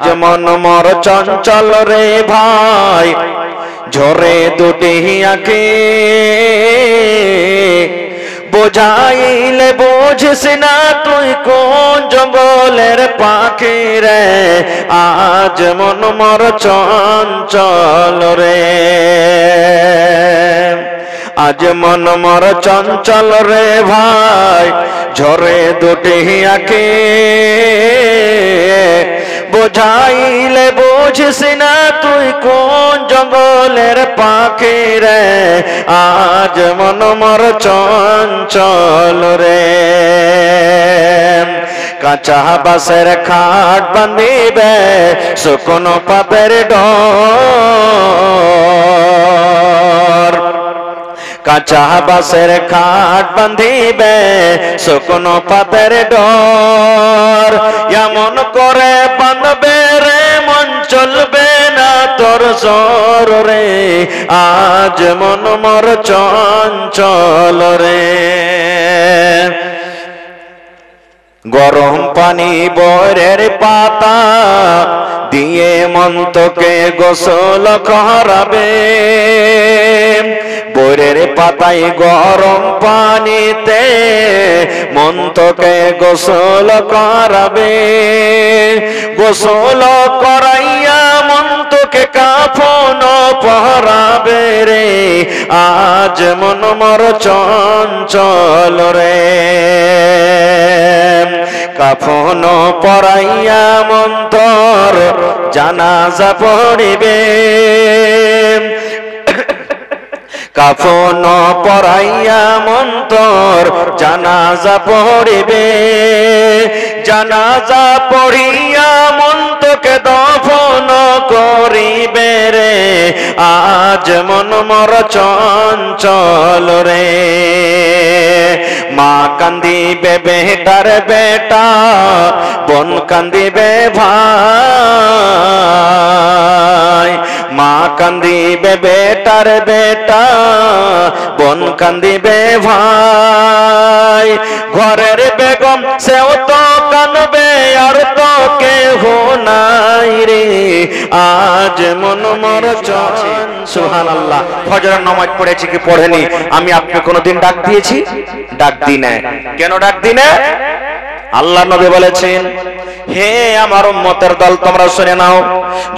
যেমন মর চঞ্চল রে ভাই ঝরে দুটি আঁখি বোঝাইলে বুঝিস না তুই কোন জঙ্গলের পাখি রে আজ মন মর চঞ্চল রে আজ মন মর চঞ্চল রে ভাই ঝরে দুটি আঁখি বোঝাইলে বুঝিস না তুই কোন জঙ্গলের পাখি রে আজ মন মর চঞ্চল রে কাঁচা বাঁশের খাট বাঁধিবে শুকনো পাতের ডোর কাঁচা বাঁশের খাট বাঁধিবে শুকনো পাতের ডোর এমন করে বাঁধবে রে মন চলবে না তোর জোর রে আজ মন মর চঞ্চল রে গরম পানি বরের পাতা দিয়ে মন তোকে গোসল করাবে বরের পাতায় গরম পানিতে মন তোকে গোসল করাবে গোসল করাইয়া মন তোকে কাফন পরাবে রে আজ মন মর চঞ্চল রে কাফন পরাইয়া মন তোর জানাজা পড়িবে কাফন পরাইয়া মন তোর জানাজা পড়িবে জানাজা পড়িয়া মন তোকে দফন করিবে রে আজ মন মর চঞ্চল রে মা কান্দিবে বেটার বেটা বোন কান্দিবে ভাই মা কান্দিবে বেটার বেটা বোন কান্দিবে ভাই ঘরের বেগম সেও তো কানবে আর তো কেহ নাই রে আজ মন মর চঞ্চল সুবহানাল্লাহ ফজরের নামাজ পড়েছি কি পড়েনি আমি আপনি কোনোদিন ডাক দিয়েছি ডাক দিই না কেন ডাক দিই না আল্লাহ নবী বলেছেন হে আমার উম্মতের দল তোমরা শুনে নাও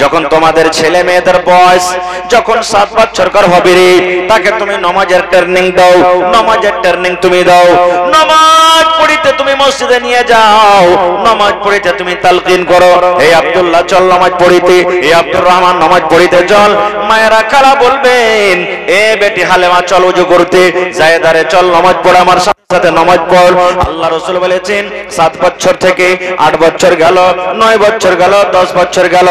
যখন তোমাদের ছেলে মেয়েদের বয়স যখন 7 বছর হবে রে তাকে তুমি নামাজের ট্রেনিং দাও নামাজের ট্রেনিং তুমি দাও নামাজ পড়িতে তুমি মসজিদে নিয়ে যাও নামাজ পড়িতে তুমি তালকিন করো হে আব্দুল্লাহ চল নামাজ পড়িতে হে আব্দুর রহমান নামাজ পড়িতে চল মায়েরা খালা বলবেন এ বেটি হালেমা চল ওযু করতে জায়েদারে চল নামাজ পড় আমার সাথে নামাজ পড় আল্লাহ রাসূল বলেছেন 7 বছর থেকে 8 বছর গেল 9 বছর গেল 10 বছর গেল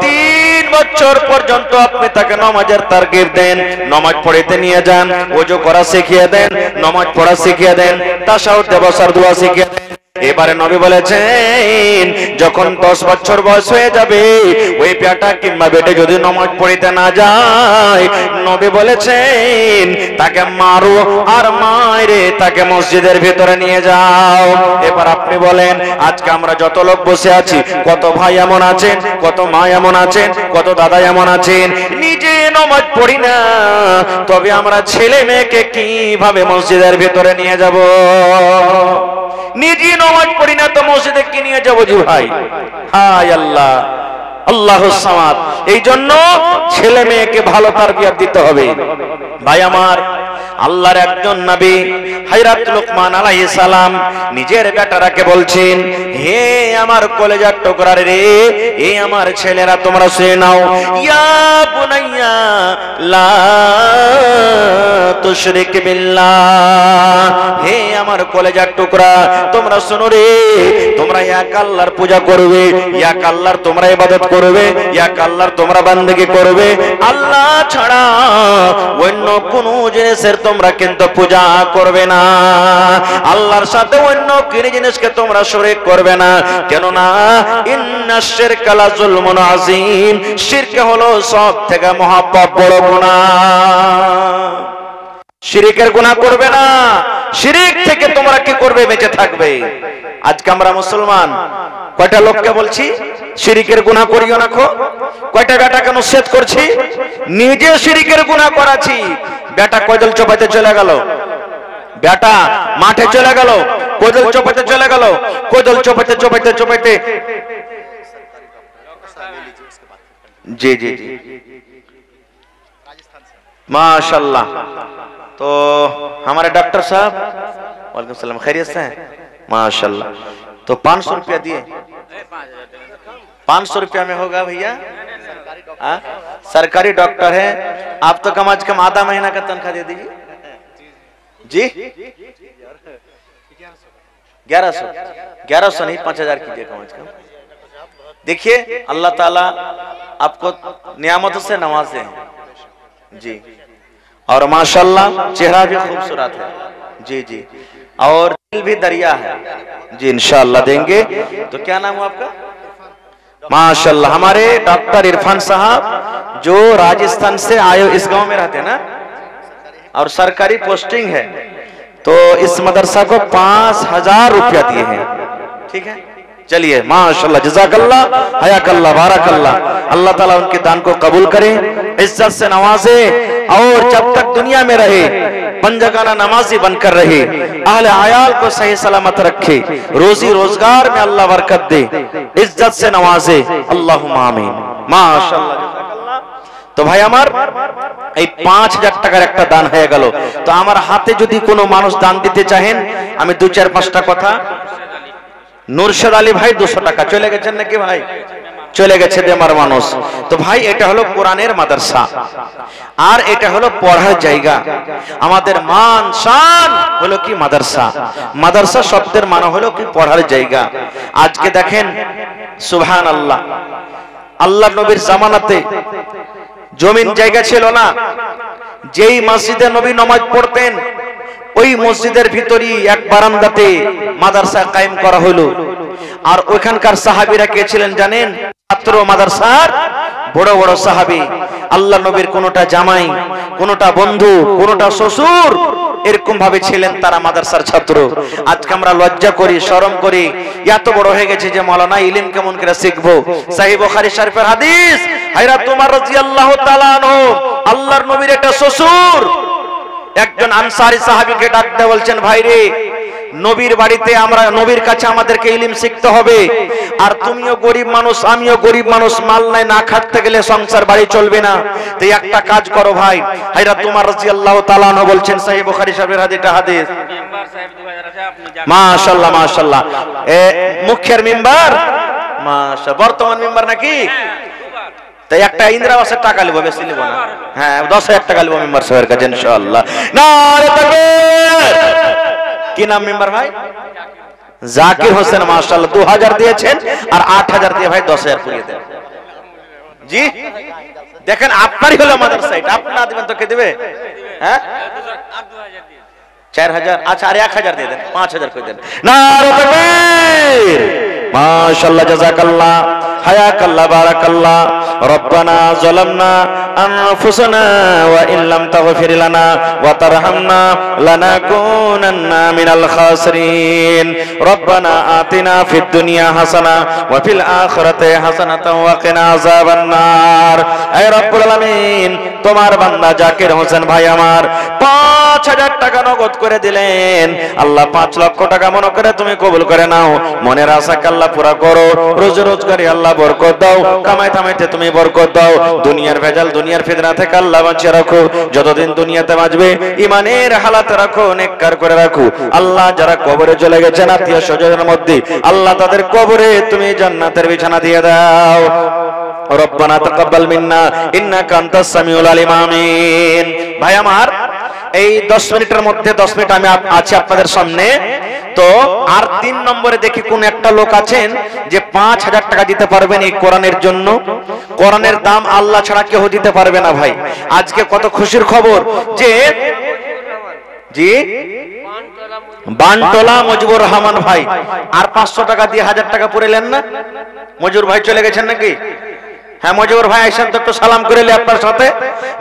3 বছর পর্যন্ত আপনি তাকে নামাজের তারগিব দেন নামাজ পড়িতে নিয়ে যান ওযু করা শিখিয়ে দেন নামাজ পড়া শিখিয়ে দেন তাশাহুদ বসার দোয়া শিখিয়ে দেন এবারে নবী বলেছেন যখন 10 বছর বয়স হয়ে যাবে ওই বেটা কিংবা বেটে যদি নামাজ পড়িতে না যায় নবী বলেছেন তাকে মারো আর মাইরে তাকে মসজিদের ভিতরে নিয়ে যাও এবার আপনি বলেন আজকে আমরা যত লোক বসে আছি কত ভাই এমন আছেন কত মা এমন আছেন কত দাদা এমন আছেন নিজে নামাজ পড়ি না তবে আমরা ছেলে মেয়েকে কিভাবে মসজিদের ভিতরে নিয়ে যাব নিজে নামাজ পড়ি না তো মসজিদে কি নিয়ে যাবো জি ভাই হায় আল্লাহ আল্লাহুস সামাদ এই জন্য ছেলে মেয়েকে ভালো তারবিয়ত দিতে হবে ভাই আমার আল্লাহর একজন নবী হযরত লুকমান আলাইহিস সালাম নিজের বেটারাকে বলছেন হে আমার কলেজার টুকরা রে এ আমার ছেলেরা তোমরা শুনে নাও ইয়া বুনাইয়া লা তুশরিক বিল্লাহ হে আমার কলেজার টুকরা তোমরা শুনো রে তোমরা এক আল্লাহর পূজা করবে এক আল্লাহর তোমরা ইবাদত করবে এক আল্লাহর তোমরা বান্দেগি করবে আল্লাহ ছাড়া অন্য কোন জিনিসের তোমরা কিন্তু পূজা করবে না আল্লাহর সাথে অন্য কোন জিনিসকে তোমরা শরীক করবে না কেন না ইন্নাশ শিরকা লা যুলমুন আযীম শিরক হলো সবথেকে মহাপাপ বড় গুনাহ শিরকের গুনাহ করবে না শিরক থেকে তোমরা কি করবে বেঁচে থাকবে আজকে আমরা মুসলমান কয়টা লোককে বলছি শিরিকের গুনাহ করিও না খো, কয়টা বেটাকে নসিহত করছি নিজে শিরিকের গুনাহ করাছি। বেটা কয়দল চোপাইতে চলে গেল, বেটা মাঠে চলে গেল, কয়দল চোপাইতে চলে গেল, কয়দল চোপাইতে চোপাইতে চোপাইতে जी जी जी माशाल्लाह। तो हमारे डॉक्टर साहब वालेकुम सलाम, खैरियत से हैं माशाल्लाह। तो 500 रुपया दिए, 500 रुपया में होगा भैया? सरकारी डॉक्टर है आप, तो कम आज कम आधा महीना का तनख्वाह दे दीजिए जी। 1100 नहीं 5000 कीजिए कम आज कम। देखिए अल्लाह ताला आपको नियामतों से नवाजे हैं जी, और माशाल्लाह चेहरा भी खूबसूरत है जी जी, और दिल भी दरिया है जी, इंशाअल्लाह देंगे। तो क्या नाम है आपका? माशाल्लाह हमारे डॉक्टर इरफान साहब जो राजस्थान से आए, इस गांव में रहते हैं ना, और सरकारी पोस्टिंग है, तो इस मदरसा को 5000 रुपया दिए हैं। ठीक है, चलिए माशाल्लाह, जज़ाकल्लाह, हयाकल्लाह, बारकल्लाह। अल्लाह ताला उनके दान को कबूल करे, इज्जत से नवाजे, और जब तक दुनिया में रहे पंजगाना नमाजी बनकर रहे, अहले आयाल को सही सलामत रखे, रोजी रोजगार में अल्लाह बरकत दे, इज्जत से नवाजे, अल्लाहुम्मा आमीन माशाल्लाह। तो भाई আমার এই 5000 টাকার একটা দান হয়ে গেল। তো আমার হাতে যদি কোনো মানুষ দান দিতে চাহেন, আমি 2-4-5টা কথা। নুরশেদ আলী ভাই 200 টাকা চলে গেছেন নাকি ভাই? চলে গেছে বেমার মানুষ। তো ভাই এটা হলো কোরআনের মাদ্রাসা, আর এটা হলো পড়ার জায়গা। আমাদের মান শান হলো কি মাদ্রাসা। মাদ্রাসা শব্দের মানে হলো কি পড়ার জায়গা। আজকে দেখেন সুবহানাল্লাহ, আল্লাহ নবীর জামানাতে জমিন জায়গা ছিল না, যেই মসজিদে নবী নামাজ পড়তেন ওই মসজিদের ভিতরই এক বারান্দাতে মাদ্রাসা কায়েম করা হলো। আর ওখানকার সাহাবীরা কে ছিলেন জানেন? ছাত্র মাদ্রাসার বড় বড় সাহাবী। আল্লাহ নবীর কোনটা জামাই, কোনটা বন্ধু, কোনটা শ্বশুর, এরকম ভাবে ছিলেন তারা মাদ্রাসার ছাত্র। আজকে আমরা লজ্জা করি, শরম করি, এত বড় হয়ে গেছে যে মাওলানা ইলম কেমন করে শিখবো। সহিহ বুখারী শরীফের হাদিস, হযরত ওমর রাদিয়াল্লাহু তাআলা আনহু আল্লাহর নবীর একটা শ্বশুর একজন আনসারী সাহাবীকে ডাক দিয়ে বলছেন, ভাই রে, নবীর বাড়িতে আমরা, নবীর কাছে আমাদেরকে ইলম শিখতে হবে, আর তুমিও গরিব মানুষ, আমিও গরিব মানুষ, মাল নাই, না খাটতে গেলে সংসার বাড়ি চলবে না। তো একটা কাজ করো ভাই। হযরত ওমর রাদিয়াল্লাহু তাআলা আনহু বলছেন, সহিহ বুখারী শরীফের হাদিস, মাশাআল্লাহ মাশাআল্লাহ, মুখের মিম্বার মাশাআল্লাহ, বর্তমান মিম্বার নাকি? তাই একটা ইন্দ্রাবাসের টাকা লিবো, বেশি লিবো না, হ্যাঁ 10000 টাকা লিবো মেম্বার সাহেবের কাছে ইনশাআল্লাহ। নারে তাকবীর। কি নাম মেম্বার ভাই? জাকির হোসেন, মাশাআল্লাহ 2000 দিয়েছেন, আর 8000 দিয়ে ভাই 10000 পুরিয়ে দেন জি। দেখেন আপনারই হলো মাদ্রাসা, এটা আপনি না দিবেন তো কে দিবে? হ্যাঁ 4000, আচ্ছা আর 1000 দিয়ে দেন, 5000 করে দেন। নারে তাকবীর মাশাআল্লাহ, জাযাকাল্লাহ, হায়াকাল্লাহ, বারাকাল্লাহ। রব্বানা যালামনা আনফুসানা ওয়া ইন লাম তাগফির লানা ওয়া তারহামনা লানাকুনান্না মিনাল খাসিরিন। রব্বানা আতিনা ফিদ দুনিয়া হাসানা ওয়া ফিল আখিরাতি হাসানাতাও ওয়া কিনা আযাবান নার। হে রব্বুল আলামিন, তোমার বান্দা জাকির হোসেন ভাই আমার 5000 টাকা নগদ করে দিলেন। আল্লাহ 5 লক্ষ টাকা মনে করে তুমি কবুল করে নাও। মনের আশাকে আল্লাহ পুরা করো, রোজ রোজগারি আল্লাহ বরকত দাও, কামাই কামাইতে তুমি বরকত দাও, দুনিয়ার ভেজাল, দুনিয়ার ফিতনা থেকে আল্লাহ বাঁচিয়ে রাখো। যতদিন দুনিয়াতে বাঁচবে ইমানের হালাতে রাখো, নেককার করে রাখো। আল্লাহ যারা কবরে চলে গেছেন আত্মীয় স্বজনের মধ্যে, আল্লাহ তাদের কবরে তুমি জান্নাতের বিছানা দিয়ে দাও। রব্বানা তাকাব্বাল মিন্না ইন্নাকা আনতাস সামিউল আলিম, আমিন। ভাই আমার, এই 10 মিনিটের মধ্যে 10 মিনিট আমি আছি আপনাদের সামনে। তো আর 3 নম্বরে দেখি কোন একটা লোক আছেন যে 5000 টাকা দিতে পারবেন এই কোরআনের জন্য। কোরআনের দাম আল্লাহ ছাড়া কেউ দিতে পারবে না ভাই। আজকে কত খুশির খবর যে জি বানটোলা মজিবুর রহমান ভাই আর 500 টাকা দিয়ে 1000 টাকা পুরেলেন না? মজুর ভাই চলে গেছেন নাকি? হ্যাঁ মজিবুর ভাই আইসেন তো একটু সালাম করে লি আপনার সাথে।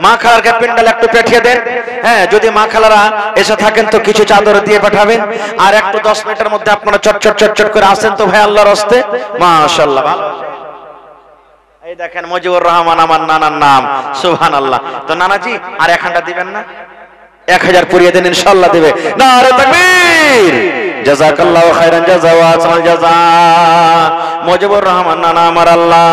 মা খালারকে পিন্ডাল একটু পাঠিয়ে দেন। হ্যাঁ যদি মা খালারা এসে থাকেন তো কিছু চাদর দিয়ে পাঠাবেন। আর একটু 10 মিনিটের মধ্যে আপনারা চট করে আসেন তো ভাই আল্লাহর হস্তে। মাশাআল্লাহ। ভালো এই দেখেন মজিবুর রহমান আমার নানার নাম, সুবহানাল্লাহ। তো নানাজি আর 1 দিবেন না? 1000 পুরিয়ে দেন, ইনশাআল্লাহ দেবে। নারে তাকবীর, জাযাকাল্লাহু খাইরান জাযা ওয়া আহসানাল জাযা। মজিবুর রহমান নানা আমার আল্লাহ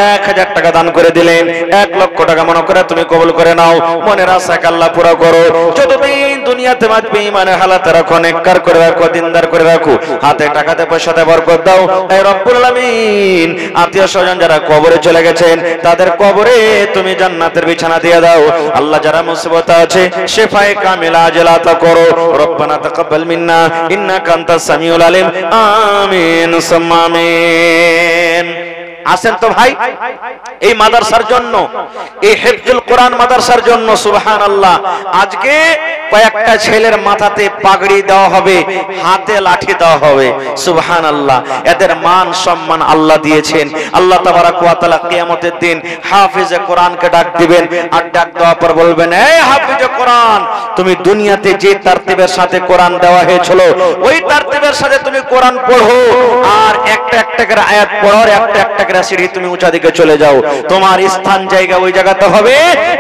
1000 টাকা দান করে দিলেন। 1 লক্ষ টাকা মনে করে তুমি কবুল করে নাও। মনের আশাকে আল্লাহ পুরো করো। যতদিন দুনিয়াতে বাঁচবে ইমানের হালাতে রাখো, নেককার করে রাখো, দিনদার করে রাখো। হাতে টাকাতে পয়সাতে বরকত দাও হে রব্বুল আলামিন। আত্মীয় স্বজন যারা কবরে চলে গেছেন তাদের কবরে তুমি জান্নাতের বিছানা দিয়ে দাও আল্লাহ। যারা মুসিবতে আছে শিফায়ে কামিলা আজলা তা করো। রব্বানা তাকাব্বাল মিন্না ইন্নাকা আনতাস সামিউল আলিম। আমিন সুম্মা আমিন। আসেন তো ভাই এই মাদ্রাসার জন্য, এই হিফজুল কোরআন মাদ্রাসার জন্য সুবহানাল্লাহ আজকে কয়েকটা ছেলের মাথাতে পাগড়ি দেওয়া হবে, হাতে লাঠি দেওয়া হবে। সুবহানাল্লাহ এদের মান সম্মান আল্লাহ দিয়েছেন। আল্লাহ তাবারাক ওয়া তাআলা কিয়ামতের দিন হাফেজে কোরআনকে ডাক দিবেন। আর ডাক দেওয়ার পর বলবেন, এই হাফেজে কোরআন, তুমি দুনিয়াতে যে তারতিবের সাথে কোরআন দেওয়া হয়েছিল ওই তারতিবের সাথে তুমি কোরআন পড়ো। আর একটা করে আয়াত পড়ো, একটা করে সিঁড়ি তুমি উঁচা দিকে চলে যাও। তোমার স্থান জায়গা ওই জায়গাতে হবে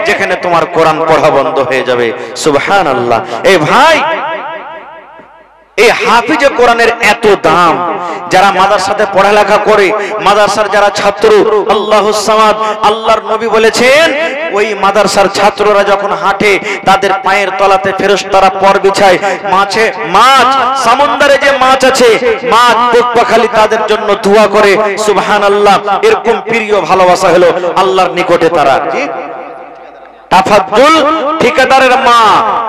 যেখানে তোমার কোরআন পড়া বন্ধ হয়ে যাবে। সুবহানাল্লাহ। এই ভাই এই হাফিজে কোরআনের এত দাম। যারা মাদ্রাসাতে পড়ালেখা করে, মাদ্রাসার যারা ছাত্র, আল্লাহুস সামাদ, আল্লাহর নবী বলেছেন ওই মাদ্রাসার ছাত্ররা যখন হাঁটে তাদের পায়ের তলাতে ফেরেশতারা পর বিছায়। মাছ সমুদ্রে যে মাছ আছে, মাছ পোকপাখালি তাদের জন্য দোয়া করে। সুবহানাল্লাহ এরকম প্রিয় ভালোবাসা হলো আল্লাহর নিকটে তারা। তাফাজ্জুল ঠিকাদারের মা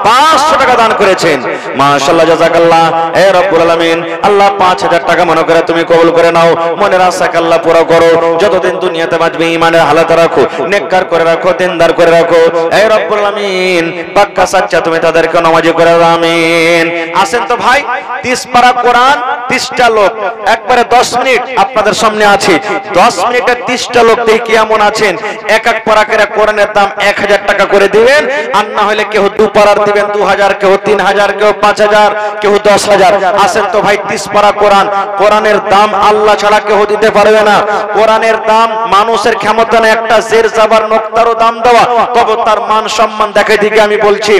500 টাকা দান করেছেন। মাশাআল্লাহ জাযাকাল্লাহ। হে রব্বুল আলামিন আল্লাহ 5000 টাকা মনে করে তুমি কবুল করে নাও। মনের আশাকে আল্লাহ পুরো করো। যতদিন দুনিয়াতে বাঁচবে ইমানের হালাতে রাখো, নেককার করে রাখো, দিনদার করে রাখো। হে রব্বুল আলামিন পাক্কা সাচ্চা তুমি তাদেরকে নামাজি করে দাও। আমিন। আসেন তো ভাই 30 পারা কোরআন 30টা লোক একবারে 10 মিনিট আপনাদের সামনে আছে। 10 মিনিটে 30টা লোক দেখি কেমন আছেন। এক পারা করে কোরআনের দাম 1000 টাকা করে দিবেন। আর না হলে কেউ 2 পারার দিবেন 2000, কেউ 3000, কেউ 5000, কেউ 10000। আসেন তো ভাই 30 পারা কোরআন, কোরআনের দাম আল্লাহ ছাড়া কেউ দিতে পারবে না। কোরআনের দাম মানুষের ক্ষমতা না একটা জের জাবার নক্তারও দাম দেওয়া, তবে তার মান সম্মান দেখে দিকে আমি বলছি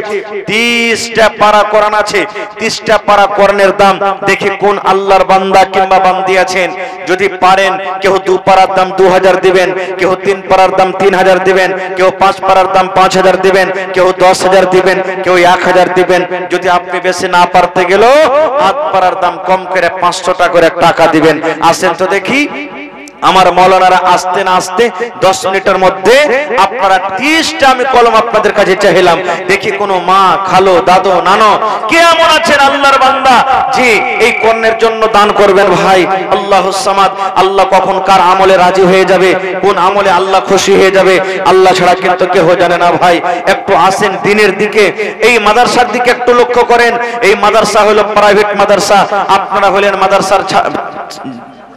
30টা পারা কোরআন আছে। 30টা পারা কোরআনের দাম দেখি কোন আল্লাহর বান্দা কিংবা বান্দি আছেন। যদি পারেন কেউ 2 পারার দাম 2000 দিবেন, কেউ 3 পারার দাম 3000 দিবেন, কেউ 5 পারার দাম 5000 দিবেন, কেউ 10000 দিবেন, কেউ 1000 দিবেন। যদি আপনি বেশি না পারতে গেলেও 8 পারার দাম কম করে 500 টাকা করে টাকা দিবেন। আসেন তো দেখি আমার মাওলানারা আসতে না আসতে 10 মিনিটের মধ্যে আপনারা 30টা আমি কলম আপনাদের কাছে চাইলাম। দেখি কোন মা, খালো, দাদু, নানো কে এমন আছেন আল্লাহর বান্দা যে এই কর্ণের জন্য দান করবেন। ভাই আল্লাহুস সামাদ, আল্লাহ কখন কার আমলে রাজি হয়ে যাবে, কোন আমলে আল্লাহ খুশি হয়ে যাবে আল্লাহ ছাড়া কিন্তু কেউ জানে না। ভাই একটু আসেন দিনের দিকে, এই মাদ্রাসার দিকে একটু লক্ষ্য করেন। এই মাদ্রাসা হলো প্রাইভেট মাদ্রাসা, আপনারা হলেন মাদ্রাসার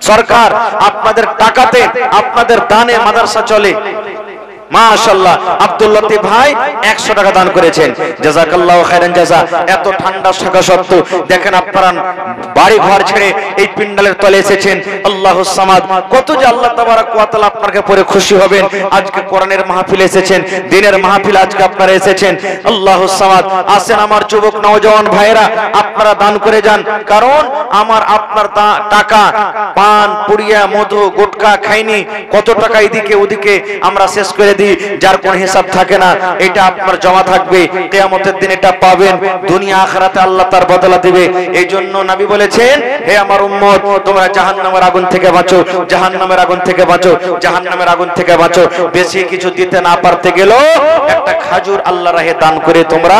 সরকার। আপনাদের টাকাতে আপনাদের দানে মাদ্রাসা চলে। মাশাআল্লাহ আব্দুল লতিফ ভাই 100 টাকা দান করেছেন। জাযাকাল্লাহু খাইরান জাযা। এত ঠান্ডা থাকা সত্ত্বেও দেখেন আপনারা বাড়ি ঘর ছেড়ে এই পিন্ডালের তলে এসেছেন। আল্লাহুস সামাদ, কত যে আল্লাহ তাবারাক ওয়া তাআলা আপনাকে পরে খুশি হবেন। আজকে কোরআনের মাহফিলে এসেছেন, দিনের মাহফিল আজকে আপনারা এসেছেন। আল্লাহুস সামাদ। আসেন আমার যুবক নওজওয়ান ভাইরা, আপনারা দান করে যান। কারণ আমার আপনার টাকা পান পুড়িয়া মধু গুটকা খাইনি, কত টাকা এদিকে ওদিকে আমরা শেষ করে দিই, যার কোন হিসাব থাকে না। এটা আপনার জমা থাকবে, কিয়ামতের দিন এটা পাবেন। দুনিয়া আখিরাতে আল্লাহ তার বদলা দিবে। এই জন্য নবী বলেছেন, হে আমার উম্মত তোমরা জাহান্নামের আগুন থেকে বাঁচো, জাহান্নামের আগুন থেকে বাঁচো, জাহান্নামের আগুন থেকে বাঁচো। বেশি কিছু দিতে না পারতে গেলেও একটা খাজুর আল্লাহর রাহে দান করে তোমরা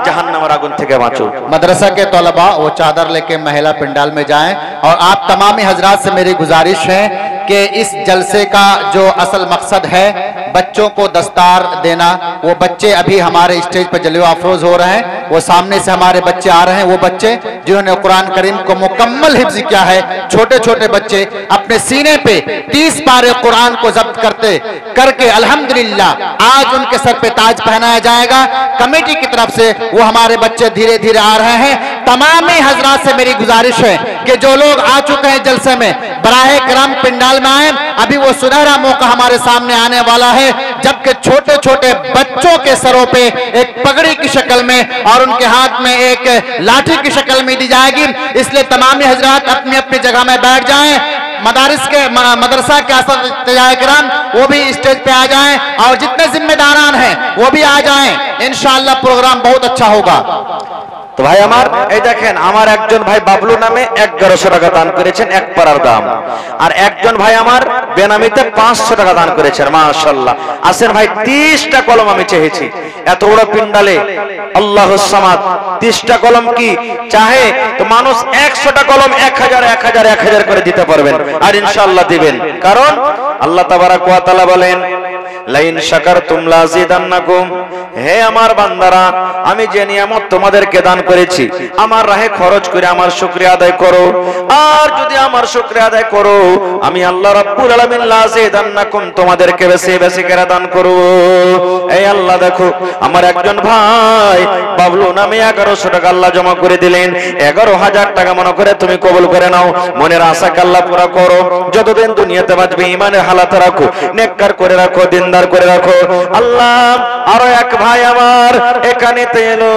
জাহান্নামের আগুন থেকে বাঁচো। मदरसा के तलबा वो चादर लेके महिला पंडाल में जाएं। और आप तमामी हजरात से मेरी गुजारिश है कि इस जलसे का जो असल मकसद है बच्चों को दस्तार देना। वो बच्चे अभी हमारे स्टेज पर जलवा अफरोज हो रहे हैं, वो सामने से हमारे बच्चे आ रहे हैं, वो बच्चे जिन्होंने कुरान करीम को मुकम्मल हिफ्ज किया है। छोटे छोटे बच्चे अपने सीने पे 30 पारे कुरान को जब्त करके अल्हम्दुलिल्लाह आज उनके सर पे ताज पहनाया जाएगा। कमेटी की तरफ से वो हमारे बच्चे धीरे धीरे आ रहे हैं। तमाम हजरात से मेरी गुजारिश है कि जो लोग आ चुके हैं जलसे में, बराहे करम पिंडाल में आए। अभी वो सुनहरा मौका हमारे सामने आने वाला है जबकि छोटे छोटे बच्चों के सरों पे एक पगड़ी की शक्ल में और उनके हाथ में एक लाठी की शक्ल में दी जाएगी। इसलिए तमाम हजरात अपनी अपनी जगह में बैठ जाएं। मदरसा के असतियाए-किराम वो भी स्टेज पे आ जाएं और जितने जिम्मेदारान हैं वो भी आ जाएं। इंशाअल्लाह प्रोग्राम बहुत अच्छा होगा। তো ভাই আমার এই দেখেন, আমার একজন ভাই বাবলু নামে 1100 টাকা দান করেছেন, এক পারার দাম। আর একজন ভাই আমার বেনামিতে 500 টাকা দান করেছেন। মাশাআল্লাহ। আসেন ভাই, 30টা কলম আমি চেয়েছি এত বড় পিন্ডালে। আল্লাহুস সামাদ, 30টা কলম কি চাহে তো মানুষ 100টা কলম 1000 করে দিতে পারবেন, আর ইনশাআল্লাহ দিবেন। কারণ আল্লাহ তাবারাক ওয়া তাআলা বলেন, লাইন শাকারতুম লাযিদান্নাকুম, হে আমার বান্দারা, আমি যে নিয়ামত তোমাদেরকে দান করেছি আমার রাহে খরচ করে আমার শুকরিয়া আদায় করো। আর যদি আমার শুকরিয়া আদায় করো আমি আল্লাহ রাব্বুল আলামিন লাযিদান্নাকুম, তোমাদেরকে বেশি বেশি করে দান করব। এই আল্লাহ দেখো, আমার একজন ভাই বাবলু নামে 1100 টাকা আল্লাহ জমা করে দিলেন। 11,000 টাকা মনে করে তুমি কবুল করে নাও। মনের আশাকে আল্লাহ পুরা করো। যতদিন দুনিয়াতে বাঁচবে ঈমানের হালাতে রাখো, নেককার করে রাখো, দিনদার করে রাখো। আল্লাহ আরো এক ভাই আমার এখানে এলো,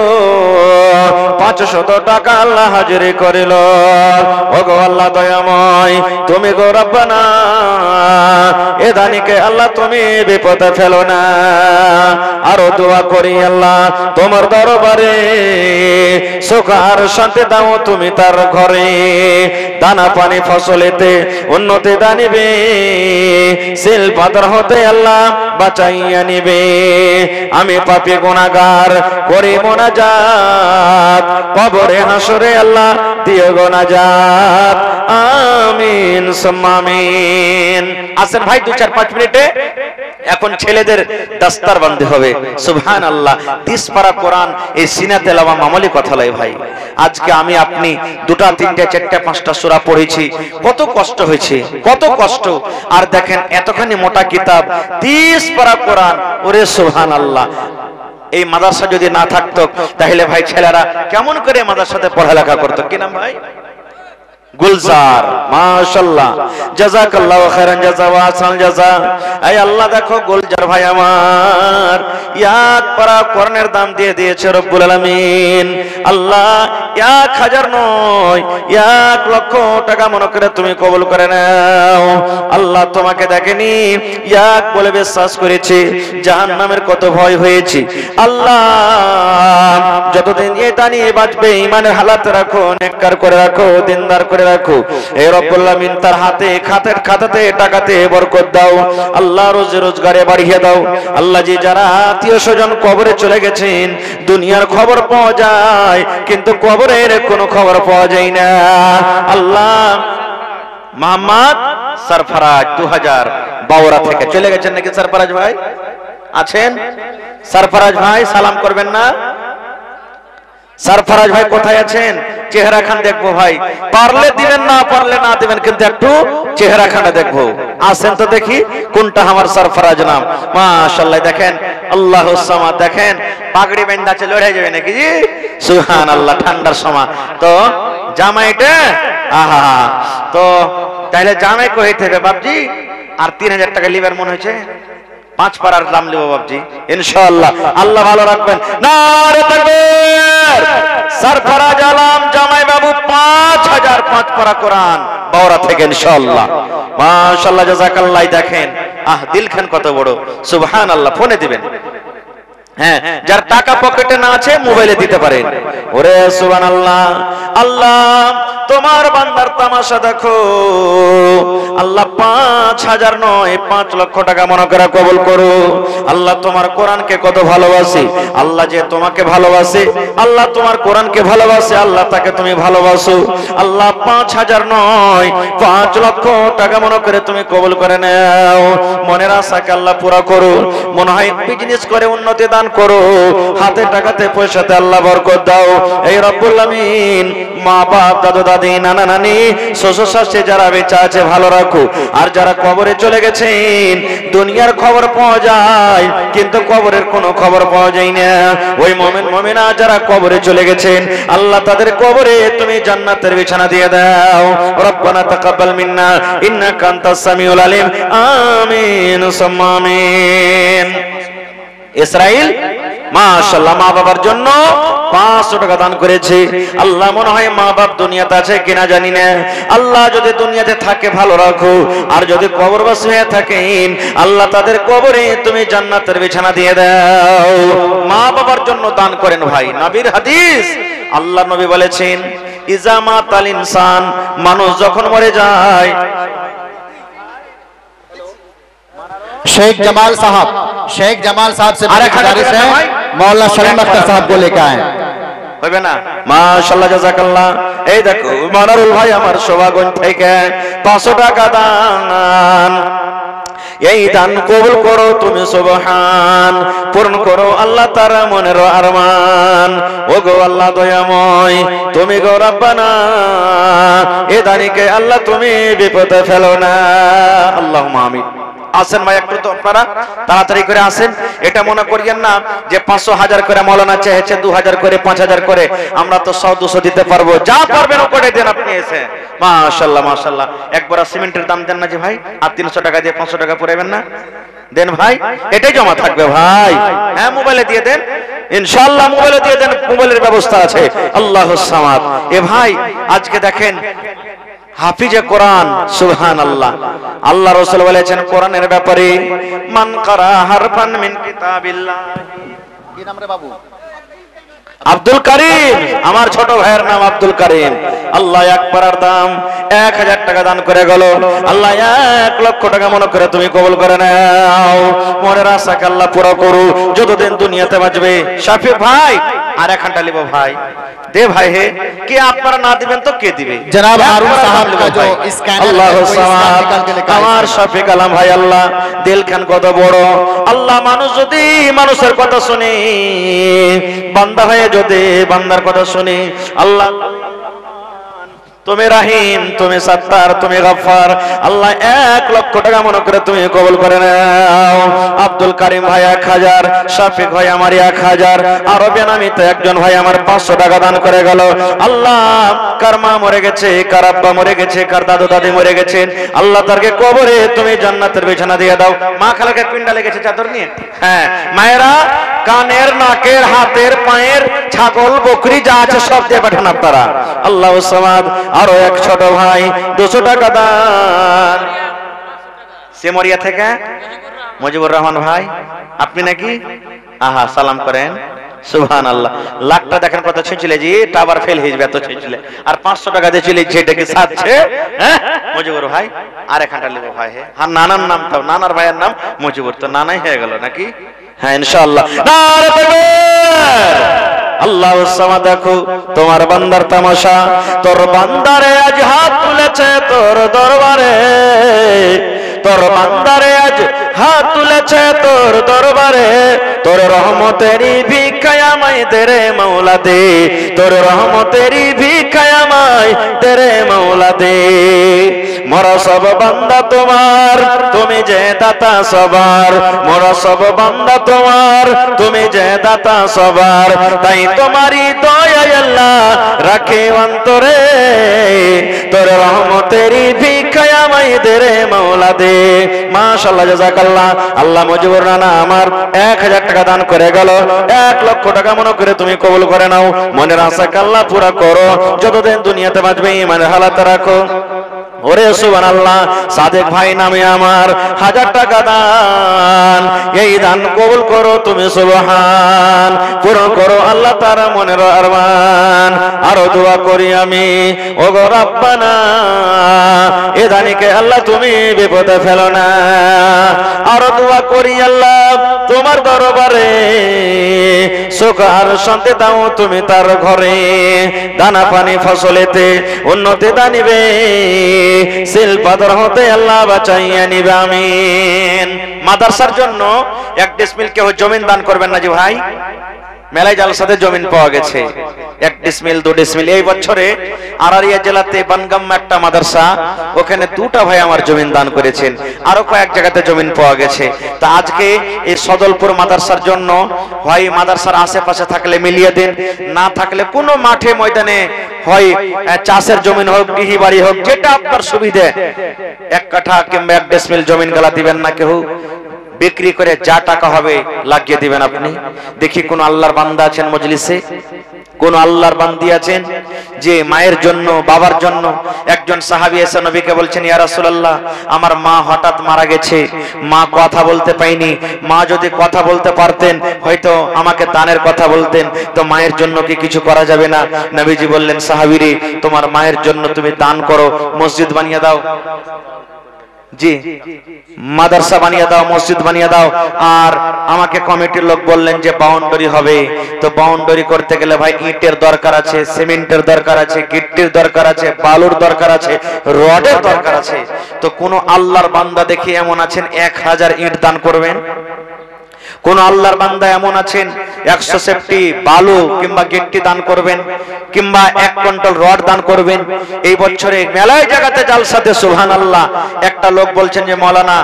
500 টাকা আল্লাহ হাজিরি করিল। ওগো আল্লাহ দয়াময়, তুমি গো রব্বানা, এ দানিকে আল্লাহ তুমি বিপদে ফেলো না। আরো দোয়া করি আল্লাহ তোমার দরবারে সুখ আর শান্তি দাও তুমি তার ঘরে। দানা পানি ফসলেতে উন্নতি দানিবে, সিল পাথর হতে আল্লাহ বাঁচাইয়া নিবে। আমি পাপী গুনাহগার করি মোনাজাত, কবরে হাসরে আল্লাহ দিও গো নাজাত। আমিন সুম্মা আমিন। আসেন ভাই 2-4-5 মিনিটে এখন ছেলেদের দাস্তার বান্ধি হবে। সুবহানাল্লাহ। 30 পারা কোরআন এই সিনা তেলাওয়া মামুলি কথা লয় ভাই। আজকে আমি আপনি 2টা 3টা 4টা 5টা সূরা পড়েছি, কত কষ্ট হয়েছে, কত কষ্ট। আর দেখেন এতখানি মোটা কিতাব 30 পারা কোরআন, ওরে সুবহানাল্লাহ। এই মাদ্রাসা যদি না থাকতো তাহলে ভাই ছেলেরা কেমন করে মাদ্রাসাতে পড়ালেখা করতো? কি নাম ভাই? গুলজার। মাশাআল্লাহ, জাযাকাল্লাহু খাইরান জাযা ওয়া আহসান জাযা। এই আল্লাহ দেখো গুলজার ভাই আমার এক পারা কোরআনের দাম দিয়ে দিয়েছে রব্বুল আলামিন। আল্লাহ 1000 নয় 1 লক্ষ টাকা মনে করে তুমি কবুল করে নাও। আল্লাহ তোমাকে দেখেনি, এক বলে বিশ্বাস করেছে, জাহান্নামের কত ভয় হয়েছে। আল্লাহ যতদিন এটা নিয়ে বাঁচবে ঈমানের হালাতে রাখো, নেককার করে রাখো, দিনদার করে রাখো। হে রব্বুল আলামিন তার হাতে খাতাতে টাকাতে বরকত দাও। আল্লাহ রোজে রোজগারে বাড়িয়ে দাও। আল্লাহ যে যারা আত্মীয় স্বজন কবরে চলে গেছেন, দুনিয়ার খবর পাওয়া যায় কিন্তু কবরের কোনো খবর পাওয়া যায় না। আল্লাহ মোহাম্মদ সরফরাজ 2052 থেকে চলে গেছেন নাকি? সরফরাজ ভাই আছেন? সরফরাজ ভাই সালাম করবেন না? সরফরাজ ভাই কোথায় আছেন? চেহারা খান দেখবো ভাই, পারলে দিবেন, না পারলে না দিবেন, কিন্তু একটু চেহারা খানটা দেখবো। আসেন তো দেখি কোনটা আমার সরফরাজ নাম। মাশাআল্লাহ দেখেন, আল্লাহুস সামাদ। দেখেন পাগড়ি বেঁধাছে, লড়ে যাবে নাকি জি? সুবহানাল্লাহ। ঠান্ডার সময় তো জামাইটা, আহা, তো তাহলে জামাই কই হইতে হবে বাপজি? আর 3000 টাকা লিবার মনে হয়েছে, 5 পারার দাম লিব বাপজি ইনশাআল্লাহ। আল্লাহ ভালো রাখবেন। নারে তাকবীর। সরফরাজ আলম জামাই বাবু 5000 5 পারা কোরআন বাওরা থেকে ইনশাআল্লাহ। মাশাআল্লাহ জাযাকাল্লাহ। দেখেন দিল খান কত বড়, সুবহানাল্লাহ। ফোনে দিবেন হ্যাঁ, যার টাকা পকেটে না আছে মোবাইলে দিতে পারেন। ওরে সুবহানাল্লাহ। আল্লাহ তোমার বান্দার তামাশা দেখো আল্লাহ, 5,000 নয় 5 লক্ষ টাকা মনে করে কবুল করো। আল্লাহ তোমার কোরআনকে কত ভালোবাসে, আল্লাহ যে তোমাকে ভালোবাসে, আল্লাহ তোমার কোরআনকে ভালোবাসে, আল্লাহ তাকে তুমি ভালোবাসো। আল্লাহ 5,000 নয় 5 লক্ষ টাকা মনে করে তুমি কবুল করে নাও। মনের আশাকে আল্লাহ পুরা করো। মনে হয় বিজনেস করে উন্নতি দান করো, হাতে টাকাতে পয়সাতে আল্লাহ বরকত দাও। এই রব্বুল আমিন মা বাপ দাদু দাদি নানা নানি শ্বশুর শাশুড়ি যারা বেঁচে আছে ভালো রাখো, আর যারা কবরে চলে গেছেন দুনিয়ার খবর পাওয়া যায় কিন্তু কবরের কোনো খবর পাওয়া যায় না। ওই মুমিন মুমিনা যারা কবরে চলে গেছেন আল্লাহ তাদের কবরে তুমি জান্নাতের বিছানা দিয়ে দাও। রব্বানা তাকাব্বাল মিন্না ইন্নাকা আনতাস সামিউল আলিম। আমিন সুম্মা আমিন। ইসরাইল মাশাআল্লাহ মা বাবার জন্য 500 টাকা দান করেছে। আল্লাহ মনে হয় মা বাপ দুনিয়াতে আছে কিনা জানি না, আল্লাহ যদি দুনিয়াতে থাকে ভালো রাখো, আর যদি কবরবাসী হয়ে থাকেন আল্লাহ তাদের কবরে তুমি জান্নাতের বিছানা দিয়ে দাও। মা বাবার জন্য দান করেন ভাই। নবীর হাদিস, আল্লাহ নবী বলেছেন ইজা মাতাল ইনসান, মানুষ যখন মরে যায়। शेख जमाल साहब से गुजारिश है मौलाना शरीफ अख्तर साहब को लेकर आए। হবে না? মাশাআল্লাহ জাযাকাল্লাহ। এই দেখো মানারুল ভাই আমার শোভাগঞ্জ থেকে 500 টাকা দান। এই দান কবুল করো তুমি সুবহান, পূর্ণ করো আল্লাহ তাআলা মনের আরমান। ও গো আল্লাহ দয়াময় তুমি গো রব্বানা, এই দানিকে আল্লাহ তুমি বিপদে ফেলো না। আল্লাহুম্মা আমিন। আসেন ভাই একটু তো আপনারা তাড়াতাড়ি করে আসেন। এটা মনে করিয়েন না যে 500 1000 করে মাওলানা চেয়েছে 2000 করে 5000 করে, আমরা তো 100 200 দিতে পারবো, যা পারবেন ওটাই দেন আপনি এসে। মাশাআল্লাহ মাশাআল্লাহ। একবার সিমেন্টের দাম দেন না যে ভাই, আর 300 টাকা দিয়ে 500 টাকা পুরাবেন না, দেন ভাই, এটাই জমা থাকবে ভাই। হ্যাঁ মোবাইলে দিয়ে দেন ইনশাআল্লাহ, মোবাইলে দিয়ে দেন, মোবাইলের ব্যবস্থা আছে। আল্লাহুস সামাদ। এ ভাই আজকে দেখেন হাফিজে কোরআন, সুবহানাল্লাহ। আল্লাহ রাসূল বলেছেন কোরআনের ব্যাপারে মান কারা হারফান মিন কিতাবিল্লাহ। কি নাম রে বাবু? আব্দুল করিম, আমার ছোট ভাইয়ের নাম আব্দুল করিম। আল্লাহ এক পারার দাম 1000 টাকা দান করে গেল। আল্লাহ 1 লক্ষ টাকা মনে করে তুমি কবুল করে নাও। মনের আশাকে আল্লাহ পুরো করো যতদিন দুনিয়াতে বাঁচবে। শাফি ভাই আর এক ঘন্টা লিবো ভাই, দে ভাই হে, কে আপনারা না দিবেন তো কে দিবে? जनाब हारून साहब का जो स्कैनर আল্লাহু সামাদ। আমার শাফি কালাম ভাই আল্লাহ দিল খান কত বড়। আল্লাহ মানুষ যদি মানুষের কথা শুনে, বান্দা হয়ে যদি বান্দার কথা শুনে, আল্লাহ তুমি রাহিম, তুমি সত্তার, তুমি গফফার। আল্লাহ 1 লক্ষ টাকা মনে করে তুমি কবুল করে নাও। আব্দুল করিম ভাই 1000, শাফিক ভাই আমার 1000, আরো বেনামিতে একজন ভাই আমার 500 টাকা দান করে গেল। আল্লাহ কার মা মরে গেছে, কার আব্বা মরে গেছে, কার দাদু দাদি মরে গেছেন, আল্লাহ তারকে কবরে তুমি জান্নাতের বিছানা দিয়ে দাও। মা খালাকে পিন্ডা লেগেছে চাদর নিয়ে। হ্যাঁ মায়েরা কানের নাকের হাতের পায়ের ছাগল বকরি যা আছে সব দিয়ে পাঠান আপনারা। আল্লাহু সামাদ। আরো এক ছোট ভাই 200 টাকা দান। সেমরিয়া থেকে মুজিবুর রহমান ভাই, আপনি নাকি? আহা সালাম করেন। সুবহানাল্লাহ। লাখটা দেখেন কত ছিঁচলে জি, টাবার ফেল হয়ে যাবে এত ছিঁচলে। আর 500 টাকা দিয়ে চলে যেটাকে সাজছে। হ্যাঁ মুজিবুর ভাই আর এখানটা লিবো ভাই। হ্যাঁ নানার নাম তো, নানার ভাইয়ের নাম মুজিবুর, তো নানাই হয়ে গেল নাকি? হ্যাঁ ইনশাআল্লাহ। নারে তাকবীর। আল্লাহু সামাদ। দেখো তোমার বান্দার তামাশা, তোর বান্দারে আজ হাত তুলেছে তোর দরবারে, তোর বান্দারে আজ হাত তুলেছে তোর দরবারে। তোর রহমতেরই ভিক্ষায় আমায় দে রে মাওলা দে, তোর রহমতেরই ভিক্ষায় আমায় দে রে মাওলা দে। মোরা সব বান্দা তোমার, তুমি যে দাতা সবার। মোরা সব বান্দা তোমার, তুমি যে দাতা সবার। তাই তোমারই দয়া আল্লাহ রাখে অন্তরে, তোর রহমতেরই ভিক্ষায় আমায় দে রে মাওলা দে। মাশাআল্লাহ জাযাকাল্লাহ। আল্লাহ মুজিবুর রানা আমার 1000 টাকা দান করে গেল। 1 লক্ষ টাকা মনে করে তুমি কবুল করে নাও। মনের আশাকে আল্লাহ পুরা করো, যতদিন দুনিয়াতে বাঁচবে ইমানের হালাতে রাখো। ওরে সুবহানাল্লাহ। সাদেক ভাই নামে আমার 1000 টাকা দান। এই দান কবুল করো তুমি সুবহান, পূরণ করো আল্লাহ তার মনের আরমান। আরো দোয়া করি আমি, ওগো রব্বানা এ দানিকে আল্লাহ তুমি বিপদে ফেলো না। আরো দোয়া করি আল্লাহ তোমার দরবারে সুখ আর শান্তি দাও তুমি তার ঘরে, দানা পানি ফসলেতে উন্নতি দানিবে, শিল্পাদর হতে আল্লাহ বাঁচাইয়া নিবে আমিন। মাদ্রাসার জন্য 1 ডিসমিল কেউ জমিন দান করবেন না জি ভাই? মেলায় জালসাতে জমিন পাওয়া গেছে 1 ডিসমিল 2 ডিসমিল। এই বছরে আরারিয়া জেলাতে বানগাম একটা মাদ্রাসা, ওখানে 2টা ভাই আমার জমিন দান করেছেন, আরো কয়েক জায়গাতে জমিন পাওয়া গেছে। তা আজকে এই সদলপুর মাদ্রাসার জন্য হয় মাদ্রাসার আশেপাশে থাকলে মিলিয়ে দেন, না থাকলে কোনো মাঠে ময়দানে হয় চাষের জমিন হোক ডিহি বাড়ি হোক যেটা আপনার সুবিধে 1 কাঠা কিংবা 1 ডিসমিল জমিন গলা দিবেন না কেউ, বিক্রি করে যা টাকা হবে লাগিয়ে দিবেন আপনি। দেখি কোন আল্লাহর বান্দা আছেন মজলিসে, কোন আল্লাহর বান্দি আছেন যে মায়ের জন্য বাবার জন্য? একজন সাহাবী এসে নবীকে বলছেন, ইয়া রাসূলুল্লাহ আমার মা হঠাৎ মারা গেছে, মা কথা বলতে পাইনি, মা যদি কথা বলতে পারতেন হয়তো আমাকে দানের কথা বলতেন, তো মায়ের জন্য কি কিছু করা যাবে না? নবীজি বললেন, সাহাবীরে তোমার মায়ের জন্য তুমি দান করো, মসজিদ বানিয়ে দাও, জি মাদ্রাসা বানিয়ে দাও, মসজিদ বানিয়ে দাও। আর আমাকে কমিটির লোক বললেন যে বাউন্ডারি হবে, তো বাউন্ডারি করতে গেলে ভাই ইটের দরকার আছে, সিমেন্টের দরকার আছে, গিট্টির দরকার আছে, বালুর দরকার আছে, রডের দরকার আছে। তো কোন আল্লাহর বান্দা দেখি এমন আছেন 1000 ইট দান করবেন? কোন আল্লাহর বান্দা এমন আছেন 100 সেফটি বালু কিংবা গিট্টি দান করবেন, কিংবা 1 কুইন্টাল রড দান করবেন? এই বছরে মেলায় জায়গাতে জালসাতে সুবহানাল্লাহ একটা লোক বলছেন যে মাওলানা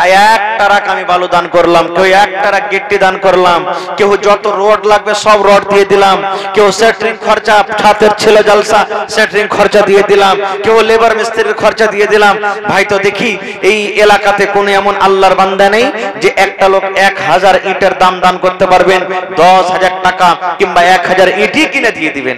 1 টারাক আমি বালু দান করলাম, কেউ 1 টারাক গিট্টি দান করলাম, কেউ যত রড লাগবে সব রড দিয়ে দিলাম, কেউ সেটরিং খরচা ছাদের ছিল জালসা সেটরিং খরচা দিয়ে দিলাম, কেউ লেবার মিস্ত্রির খরচা দিয়ে দিলাম। ভাই তো দেখি এই এলাকাতে কোন এমন আল্লাহর বান্দা নেই যে একটা লোক 1000 ইটের দাম দান করতে পারবেন, 10,000 টাকা কিংবা 1000 ইটই কিনে দিয়ে দিবেন?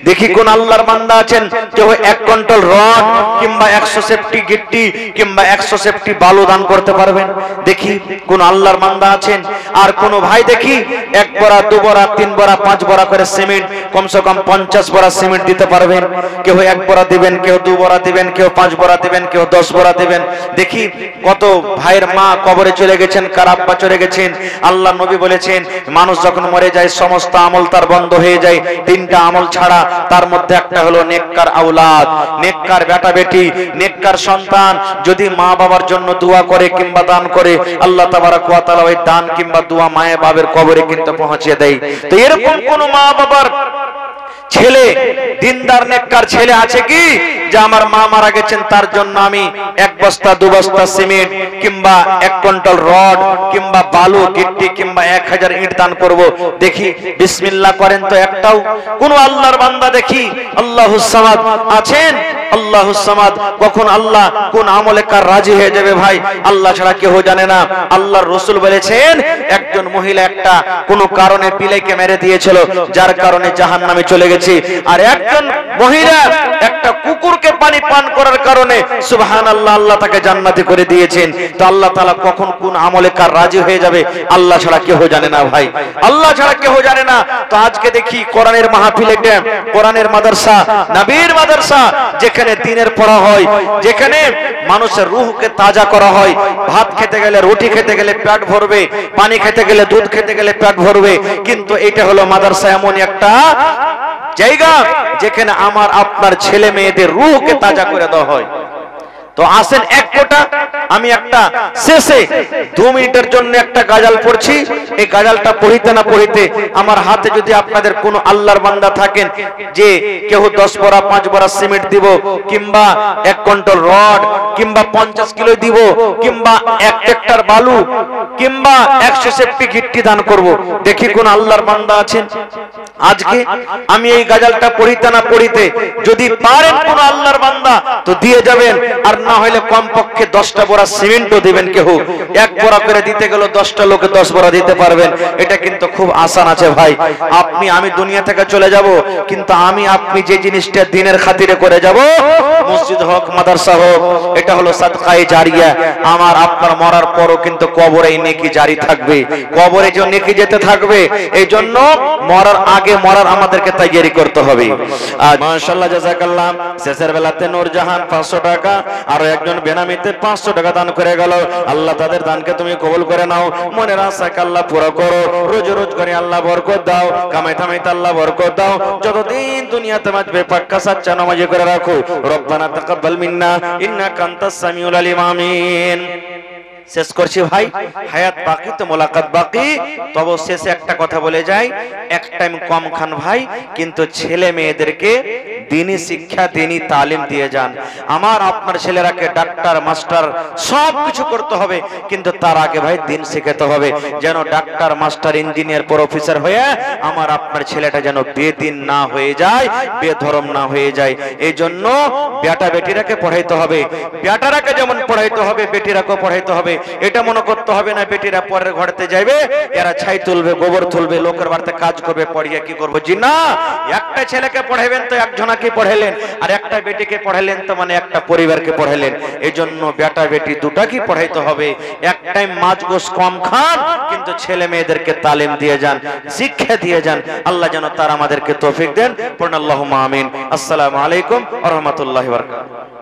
দেখি কোন আল্লাহর বান্দা আছেন কেউ 1 কুইন্টাল রড কিংবা 100 সেফটি গিট্টি কিংবা 100 সেফটি বালু দান করতে পারবেন? দেখি কোন আল্লাহর বান্দা আছেন? আর কোন ভাই দেখি 1 বড়া 2 বড়া 3 বড়া 5 বড়া করে সিমেন্ট, কমসে কম 50 বড়া সিমেন্ট দিতে পারবেন? কেউ 1 বড়া দিবেন, কেউ 2 বড়া দিবেন, কেউ 5 বড়া দিবেন, কেউ 10 বড়া দিবেন। দেখি কত ভাইয়ের মা কবরে চলে গেছেন, কার আব্বা চলে গেছেন। আল্লাহ নবী বলেছেন মানুষ যখন মরে যায় সমস্ত আমল তার বন্ধ হয়ে যায়, 3টা আমল ছাড়া, তার মধ্যে একটা হলো নেককার আওলাদ, নেককার বেটা বেটি, নেককার সন্তান। যদি মা বাবার জন্য দোয়া করে কিংবা দান করে, আল্লাহ তাবারক ওয়া তাআলা ওই দান কিংবা দোয়া মায়ের বাবার কবরে কিন্তু পৌঁছে দেয়। তো এরকম কোন মা বাবার ছেলে দিনদার নেককার ছেলে আছে কি যে আমার মা মারা গেছেন তার জন্য আমি 1 বস্তা 2 বস্তা সিমেন্ট কিংবা 1 কুইন্টাল রড কিংবা বালু গিট্টি কিংবা 1000 ইট দান করব? দেখি বিসমিল্লাহ করেন তো একটাও? কোন আল্লাহর বান্দা দেখি আল্লাহুস সামাদ আছেন? আল্লাহুস সামাদ কখন আল্লাহ কোন আমলে কার রাজি হয়ে যাবে ভাই আল্লাহ ছাড়া কেউ জানে না। আল্লাহর রাসূল বলেছেন একজন মহিলা একটা কোন কারণে পিলাইকে মেরে দিয়েছিল, যার কারণে জাহান্নামে চলে গেছে। আর একজন মহিলা একটা কুকুরকে পানি পান করার কারণে সুবহানাল্লাহ আল্লাহ তাকে জান্নাতি করে দিয়েছেন। তো আল্লাহ তাআলা কখন কোন আমলে কার রাজি হয়ে যাবে আল্লাহ ছাড়া কেউ জানে না ভাই, আল্লাহ ছাড়া কেউ জানে না। তো আজকে দেখি কোরআনের মাহফিলে, কোরআনের মাদ্রাসা, নবীর মাদ্রাসা, যেখানে দ্বীনের পড়া হয়, যেখানে মানুষের রূহকে তাজা করা হয়। ভাত খেতে গেলে, রুটি খেতে গেলে পেট ভরবে, পানি খেতে গেলে, দুধ খেতে গেলে পেট ভরবে, কিন্তু এটা হলো মাদ্রাসা এমন একটা জায়গা যেখানে আমার আপনার ছেলে মেয়েদের রূহকে তাজা করে দেওয়া হয়। তো আসেন 1 কোটা আমি একটা শেষে 2 মিনিটের জন্য একটা গাজাল পড়ছি। এই গাজালটা পড়িতে না পড়িতে আমার হাতে যদি আপনাদের কোনো আল্লাহর বান্দা থাকেন যে কেউ 10 বড়া 5 বড়া সিমেন্ট দিব, কিংবা 1 কুইন্টাল রড, কিংবা 50 কিলো দিব, কিংবা 1 ট্রাক্টর বালু, কিংবা 100 সেফটি গিট্টি দান করব, দেখি কোন আল্লাহর বান্দা আছেন? আজকে আমি এই গাজালটা পড়িতে না পড়িতে যদি পারেন কোন আল্লাহর বান্দা তো দিয়ে যাবেন, আর না হলে কমপক্ষে 10টা বড়া সিমেন্টও দিবেন। কেউ 1 বড়া করে দিতে গেল 10টা লোকে 10 বড়া দিতে পারবেন। এটা কিন্তু খুব আসান আছে ভাই। আমি দুনিয়া থেকে চলে যাব, কিন্তু আমি আপনি যে জিনিসটা দ্বীনের খাতিরে করে যাব, মসজিদ হোক মাদ্রাসা হোক, এটা হলো সাদকায়ে জারিয়া। আমার আপনার মরার পরও কিন্তু কবরে নেকি জারি থাকবে, কবরে যে নেকি যেতে থাকবে। এই জন্য মরার আগে মরার আমাদেরকে তৈরি করতে হবে। আর মাশাআল্লাহ জাযাকাল্লাহ, শেষের বেলাতে নূরজাহান 500 টাকা আর একজন বেনামিতে 500 টাকা দান করে গেল। আল্লাহ তাদের দানকে তুমি কবুল করে নাও, মনের আশাকে আল্লাহ পুরো করো, রোজ রোজ করে আল্লাহ বরকত দাও, কামাই থামাইতে আল্লাহ বরকত দাও, যতদিন দুনিয়াতে বাঁচবে পাক্কা সাচ্চা নামাজি করে রাখো। রব্বানা তাকাব্বাল মিন্না ইন্নাকা আনতাস সামিউল আলিম, আমিন। শেষ করছি ভাই, হায়াত বাকি তো মোলাকাত বাকি। তবে শেষে একটা কথা বলে যাই, এক টাইম কম খান ভাই, কিন্তু ছেলে মেয়েদেরকে দিনী শিক্ষা দিনী তালিম দিয়ে যান। আমার আপনার ছেলেরাকে ডাক্তার মাস্টার সব কিছু করতে হবে, কিন্তু তার আগে ভাই দিন শিখাতে হবে, যেন ডাক্তার মাস্টার ইঞ্জিনিয়ার প্রফেসর হয়ে আমার আপনার ছেলেটা যেন বেদিন না হয়ে যায়, বেধর্ম না হয়ে যায়। এই জন্য বেটা বেটিরাকে পড়াইতে হবে, বেটারাকে যেমন পড়াইতে হবে বেটিরাকেও পড়াইতে হবে। এটা মনে করতে হবে না বেটিরা পরের ঘরেতে যাইবে, এরা ছাই তুলবে গোবর তুলবে লোকের বাড়িতে কাজ করবে, পড়িয়ে কি করবো। জি না, একটা ছেলেকে পড়াইবেন তো একজনাকে পড়াইলেন, আর একটা বেটিকে পড়াইলেন তো মানে একটা পরিবারকে পড়াইলেন। এই জন্য বেটা বেটি দুটাকে পড়াইতে হবে। এক টাইম মাছ গোশ কম খান, কিন্তু ছেলে মেয়েদেরকে তালিম দিয়ে যান, শিক্ষা দিয়ে যান। আল্লাহ যেন তার আমাদেরকে তৌফিক দেন। পড়ুন আল্লাহুম্মা আমিন। আসসালামু আলাইকুম ওয়া রাহমাতুল্লাহি ওয়া বারাকাতুহু।